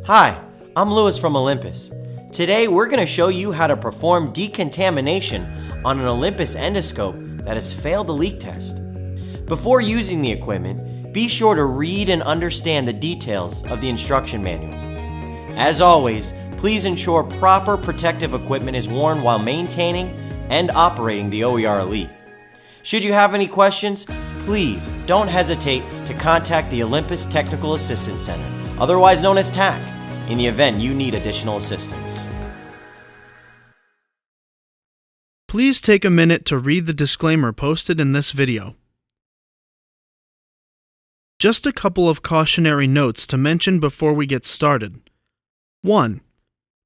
Hi, I'm Lewis from Olympus. Today we're going to show you how to perform decontamination on an Olympus endoscope that has failed a leak test. Before using the equipment, be sure to read and understand the details of the instruction manual. As always, please ensure proper protective equipment is worn while maintaining and operating the OER-Elite. Should you have any questions, please don't hesitate to contact the Olympus Technical Assistance Center, otherwise known as TAC, in the event you need additional assistance. Please take a minute to read the disclaimer posted in this video. Just a couple of cautionary notes to mention before we get started. 1.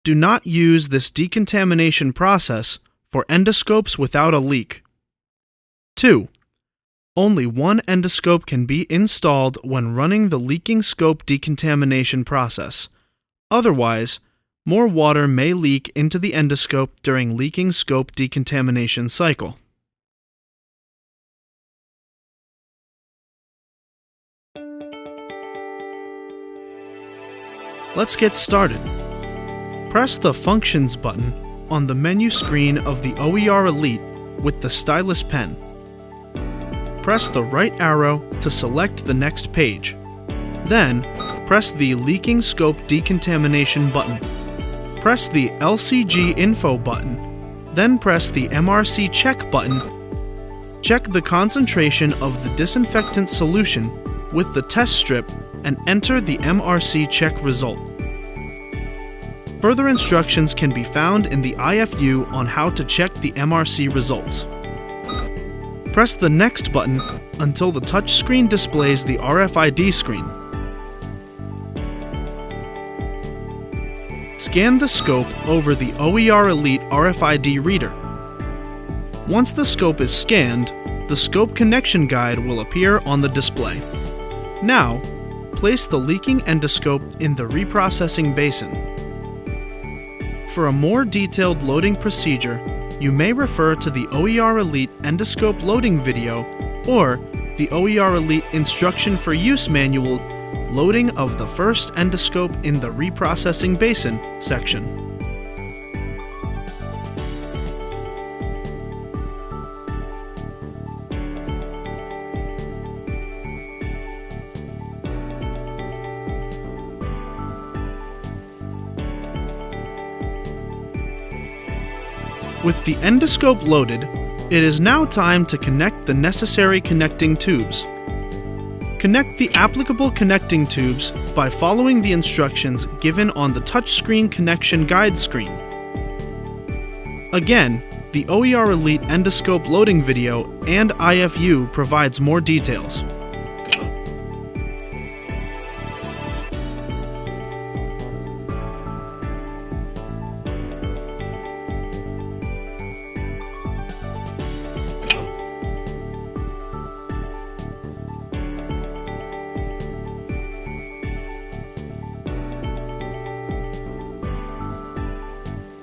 Do not use this decontamination process for endoscopes without a leak. 2. Only one endoscope can be installed when running the leaking scope decontamination process. Otherwise, more water may leak into the endoscope during leaking scope decontamination cycle. Let's get started. Press the Functions button on the menu screen of the OER-Elite with the stylus pen. Press the right arrow to select the next page. Then, press the Leaking Scope Decontamination button. Press the LCG Info button. Then press the MRC Check button. Check the concentration of the disinfectant solution with the test strip and enter the MRC Check result. Further instructions can be found in the IFU on how to check the MRC results. Press the Next button until the touchscreen displays the RFID screen. Scan the scope over the OER-Elite RFID reader. Once the scope is scanned, the scope connection guide will appear on the display. Now, place the leaking endoscope in the reprocessing basin. For a more detailed loading procedure, you may refer to the OER-Elite endoscope loading video or the OER-Elite Instruction for Use manual Loading of the First Endoscope in the Reprocessing Basin section. With the endoscope loaded, it is now time to connect the necessary connecting tubes. Connect the applicable connecting tubes by following the instructions given on the touchscreen connection guide screen. Again, the OER-Elite endoscope loading video and IFU provides more details.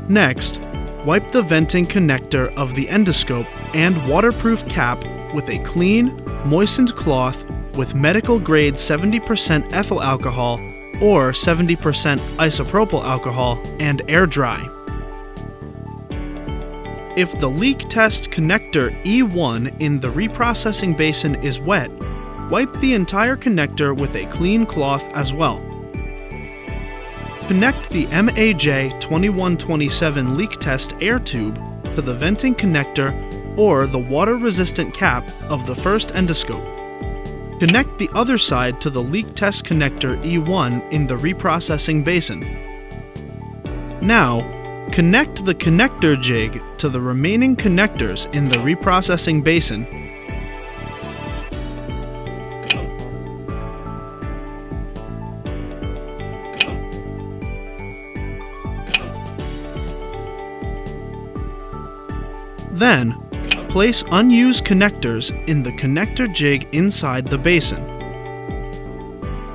Next, wipe the venting connector of the endoscope and waterproof cap with a clean, moistened cloth with medical-grade 70% ethyl alcohol or 70% isopropyl alcohol and air dry. If the leak test connector E1 in the reprocessing basin is wet, wipe the entire connector with a clean cloth as well. Connect the MAJ2127 leak test air tube to the venting connector or the water-resistant cap of the first endoscope. Connect the other side to the leak test connector E1 in the reprocessing basin. Now, connect the connector jig to the remaining connectors in the reprocessing basin. Then, place unused connectors in the connector jig inside the basin.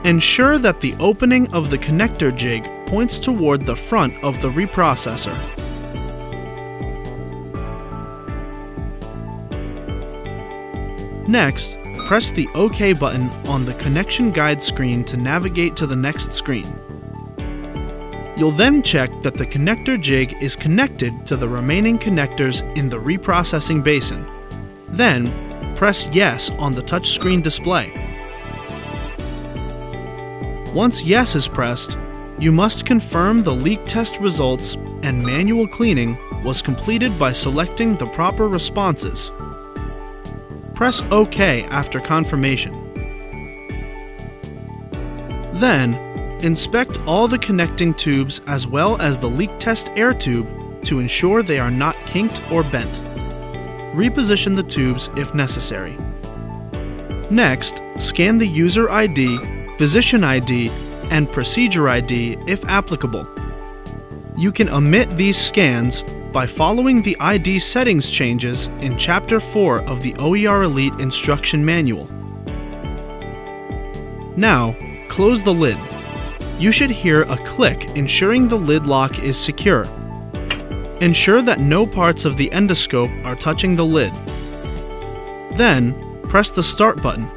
Ensure that the opening of the connector jig points toward the front of the reprocessor. Next, press the OK button on the connection guide screen to navigate to the next screen. You'll then check that the connector jig is connected to the remaining connectors in the reprocessing basin. Then, press Yes on the touchscreen display. Once Yes is pressed, you must confirm the leak test results and manual cleaning was completed by selecting the proper responses. Press OK after confirmation. Then, inspect all the connecting tubes as well as the leak test air tube to ensure they are not kinked or bent. Reposition the tubes if necessary. Next, scan the user ID, physician ID, and procedure ID if applicable. You can omit these scans by following the ID settings changes in Chapter 4 of the OER-Elite Instruction Manual. Now, close the lid. You should hear a click ensuring the lid lock is secure. Ensure that no parts of the endoscope are touching the lid. Then, press the Start button.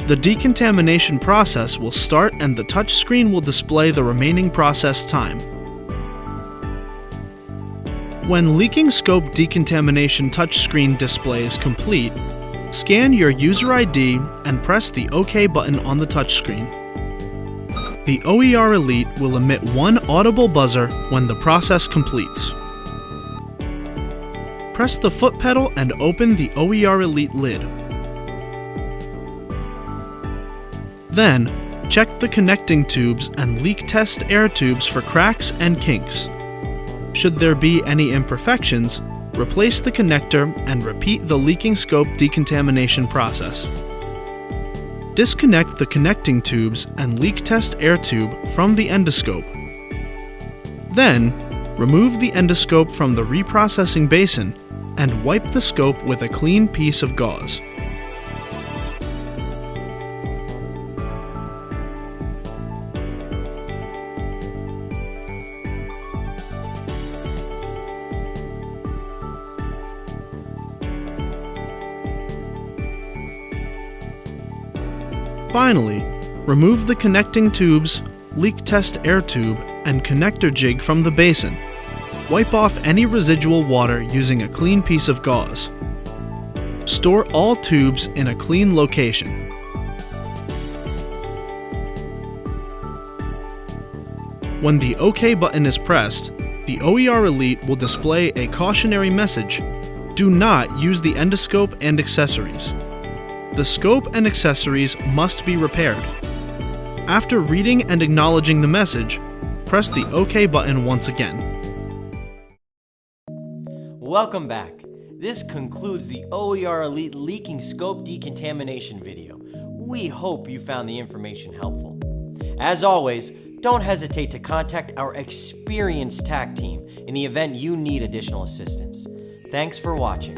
The decontamination process will start and the touchscreen will display the remaining process time. When leaking scope decontamination touchscreen display is complete, scan your user ID and press the OK button on the touchscreen. The OER-Elite will emit one audible buzzer when the process completes. Press the foot pedal and open the OER-Elite lid. Then, check the connecting tubes and leak test air tubes for cracks and kinks. Should there be any imperfections, replace the connector and repeat the leaking scope decontamination process. Disconnect the connecting tubes and leak test air tube from the endoscope. Then, remove the endoscope from the reprocessing basin and wipe the scope with a clean piece of gauze. Finally, remove the connecting tubes, leak test air tube, and connector jig from the basin. Wipe off any residual water using a clean piece of gauze. Store all tubes in a clean location. When the OK button is pressed, the OER-Elite will display a cautionary message: do not use the endoscope and accessories. The scope and accessories must be repaired. After reading and acknowledging the message, press the OK button once again. Welcome back. This concludes the OER-Elite leaking scope decontamination video. We hope you found the information helpful. As always, don't hesitate to contact our experienced TAC team in the event you need additional assistance. Thanks for watching.